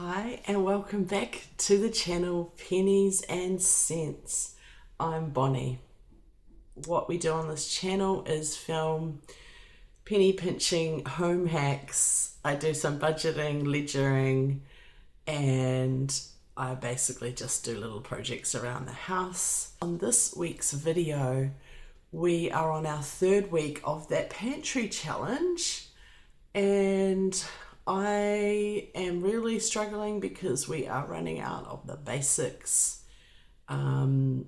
Hi and welcome back to the channel Pennies and Cents. I'm Bonnie. What we do on this channel is film penny pinching home hacks. I do some budgeting, ledgering, and I basically just do little projects around the house. On this week's video, we are on our third week of that pantry challenge, and I am really struggling because we are running out of the basics, the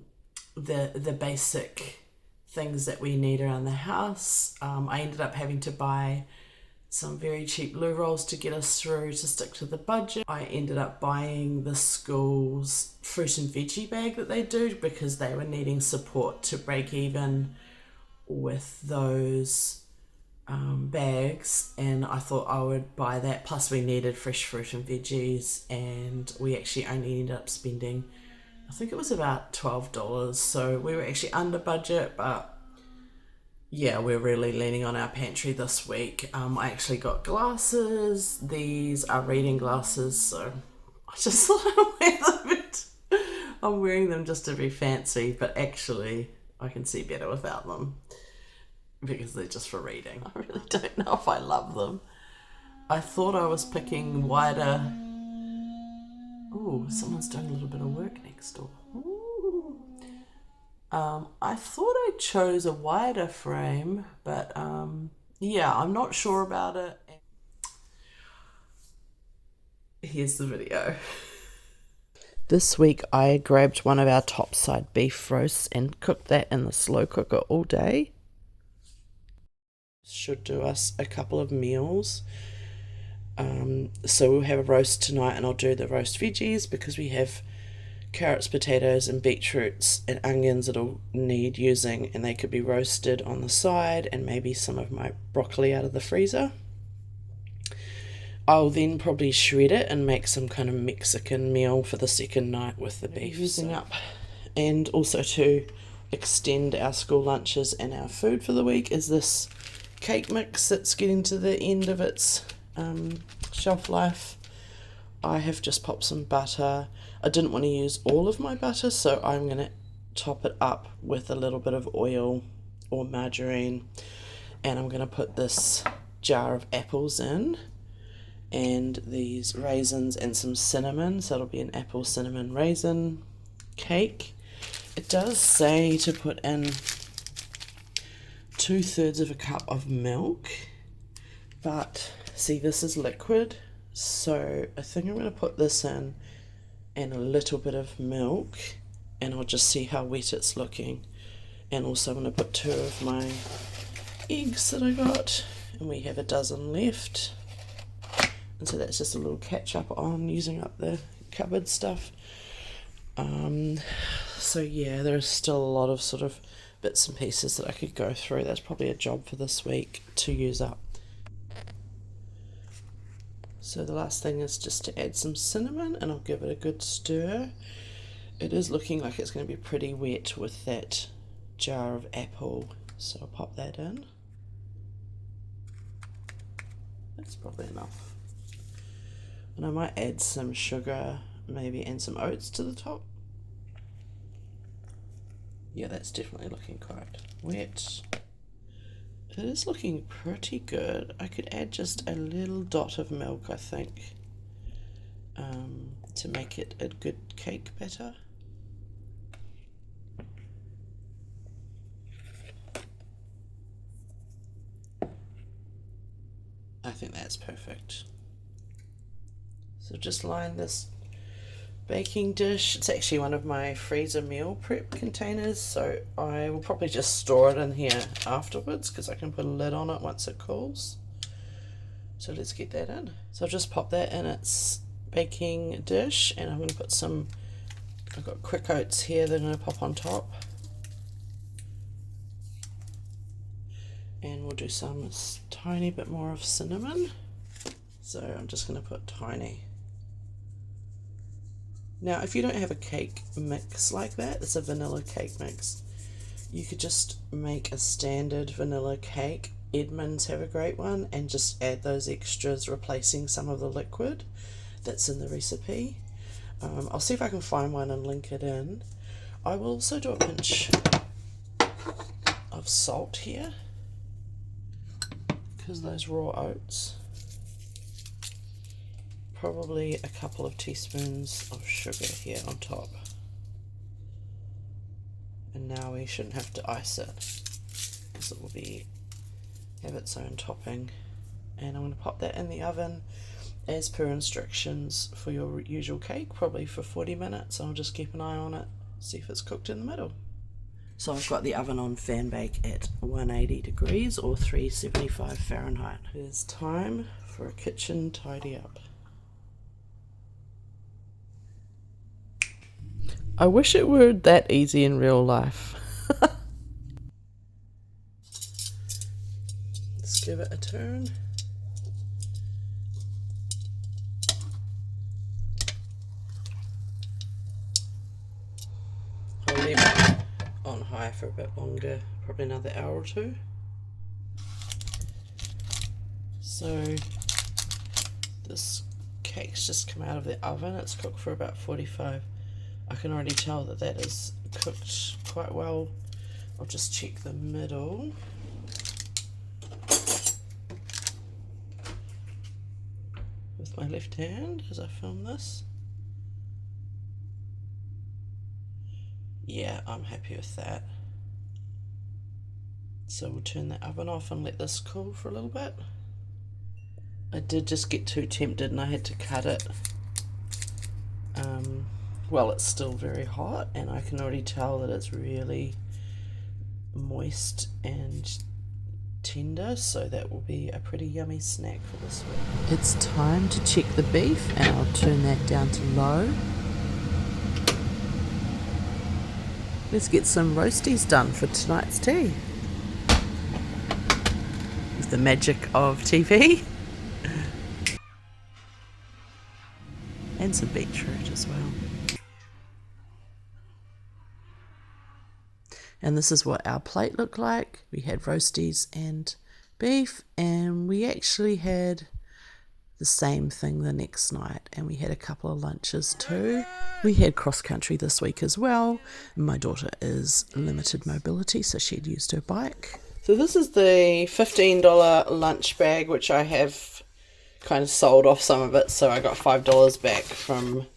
basic things that we need around the house. I ended up having to buy some very cheap loo rolls to get us through to stick to the budget. I ended up buying the school's fruit and veggie bag that they do because they were needing support to break even with those bags, and I thought I would buy that. Plus we needed fresh fruit and veggies, and we actually only ended up spending, I think it was about $12, so we were actually under budget. But yeah, we're really leaning on our pantry this week. I actually got glasses. These are reading glasses, so I just thought I'd wear them. I'm wearing them just to be fancy, but actually I can see better without them because they're just for reading. I really don't know if I love them. I thought I was picking wider. Ooh, someone's doing a little bit of work next door. Ooh. I thought I chose a wider frame, but yeah, I'm not sure about it. Here's the video. This week I grabbed one of our topside beef roasts and cooked that in the slow cooker all day. Should do us a couple of meals. So we'll have a roast tonight, and I'll do the roast veggies because we have carrots, potatoes and beetroots and onions that'll need using, and they could be roasted on the side, and maybe some of my broccoli out of the freezer. I'll then probably shred it and make some kind of Mexican meal for the second night with the beef using up, and also to extend our school lunches and our food for the week is this cake mix that's getting to the end of its shelf life. I have just popped some butter. I didn't want to use all of my butter, so I'm going to top it up with a little bit of oil or margarine, and I'm going to put this jar of apples in and these raisins and some cinnamon, so it'll be an apple cinnamon raisin cake. It does say to put in 2/3 of a cup of milk, but see, this is liquid, so I think I'm going to put this in and a little bit of milk, and I'll just see how wet it's looking. And also I'm going to put 2 of my eggs that I got, and we have a dozen left, and so that's just a little catch up on using up the cupboard stuff. So yeah, there's still a lot of sort of bits and pieces that I could go through. That's probably a job for this week to use up. So the last thing is just to add some cinnamon, and I'll give it a good stir. It is looking like it's going to be pretty wet with that jar of apple, so I'll pop that in. That's probably enough. And I might add some sugar maybe and some oats to the top. Yeah, that's definitely looking quite wet. It is looking pretty good. I could add just a little dot of milk, I think, to make it a good cake batter. I think that's perfect. So just line this baking dish. It's actually one of my freezer meal prep containers, so I will probably just store it in here afterwards because I can put a lid on it once it cools. So let's get that in. So I'll just pop that in its baking dish, and I'm going to put some, I've got quick oats here that I'm going to pop on top, and we'll do some tiny bit more of cinnamon. So I'm just going to put tiny. Now, if you don't have a cake mix like that, it's a vanilla cake mix, you could just make a standard vanilla cake. Edmonds have a great one, and just add those extras, replacing some of the liquid. that's in the recipe. I'll see if I can find one and link it in. I will also do a pinch of salt here, because those raw oats. Probably a couple of teaspoons of sugar here on top. And now we shouldn't have to ice it, because it will have its own topping. And I'm going to pop that in the oven as per instructions for your usual cake, probably for 40 minutes. I'll just keep an eye on it, see if it's cooked in the middle. So I've got the oven on fan bake at 180 degrees or 375 Fahrenheit. It's time for a kitchen tidy up. I wish it were that easy in real life. Let's give it a turn. I'll leave it on high for a bit longer, probably another hour or two. So this cake's just come out of the oven. It's cooked for about 45. I can already tell that that is cooked quite well. I'll just check the middle. With my left hand as I film this. Yeah, I'm happy with that. So we'll turn the oven off and let this cool for a little bit. I did just get too tempted and I had to cut it. Well, it's still very hot and I can already tell that it's really moist and tender, so that will be a pretty yummy snack for this week. It's time to check the beef and I'll turn that down to low. Let's get some roasties done for tonight's tea. With the magic of TV. And some beetroot as well. And this is what our plate looked like. We had roasties and beef, and we actually had the same thing the next night, and we had a couple of lunches too. We had cross country this week as well. My daughter is limited mobility, so she'd used her bike. So this is the $15 lunch bag, which I have kind of sold off some of it, so I got $5 back from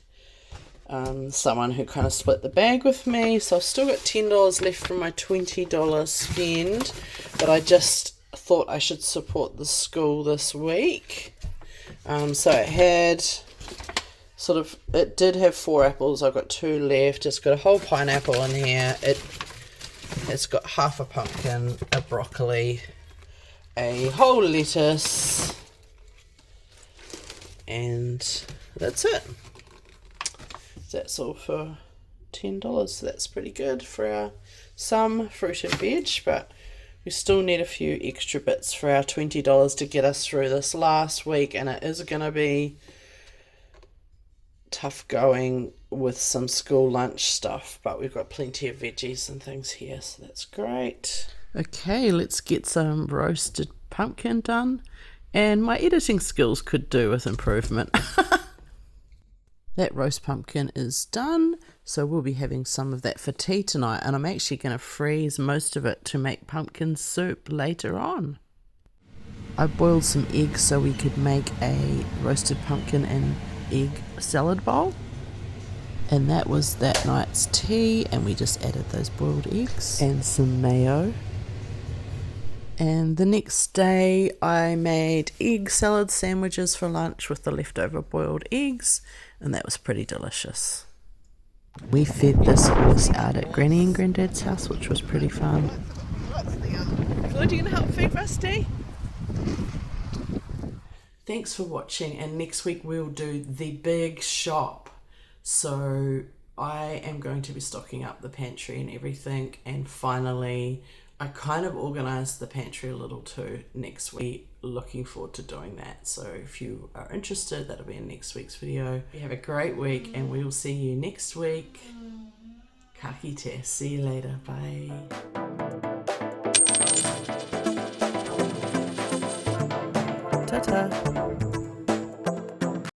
someone who kind of split the bag with me. So I've still got $10 left from my $20 spend, but I just thought I should support the school this week. So it had it did have 4 apples. I've got 2 left. It's got a whole pineapple in here. It's got half a pumpkin, a broccoli, a whole lettuce, and that's it. That's all for $10. So that's pretty good for some fruit and veg, but we still need a few extra bits for our $20 to get us through this last week, and it is going to be tough going with some school lunch stuff, but we've got plenty of veggies and things here, so that's great. Okay, let's get some roasted pumpkin done, and my editing skills could do with improvement. That roast pumpkin is done, so we'll be having some of that for tea tonight, and I'm actually going to freeze most of it to make pumpkin soup later on. I boiled some eggs so we could make a roasted pumpkin and egg salad bowl, and that was that night's tea, and we just added those boiled eggs and some mayo. And the next day I made egg salad sandwiches for lunch with the leftover boiled eggs, and that was pretty delicious. We fed this horse out at Granny and Granddad's house, which was pretty fun. Floyd, you gonna help feed Rusty? Thanks for watching, and next week we'll do the big shop. So I am going to be stocking up the pantry and everything, and finally I kind of organised the pantry a little too next week. Looking forward to doing that. So if you are interested, that'll be in next week's video. You have a great week, and we will see you next week. Ka kite. See you later. Bye. Ta-ta.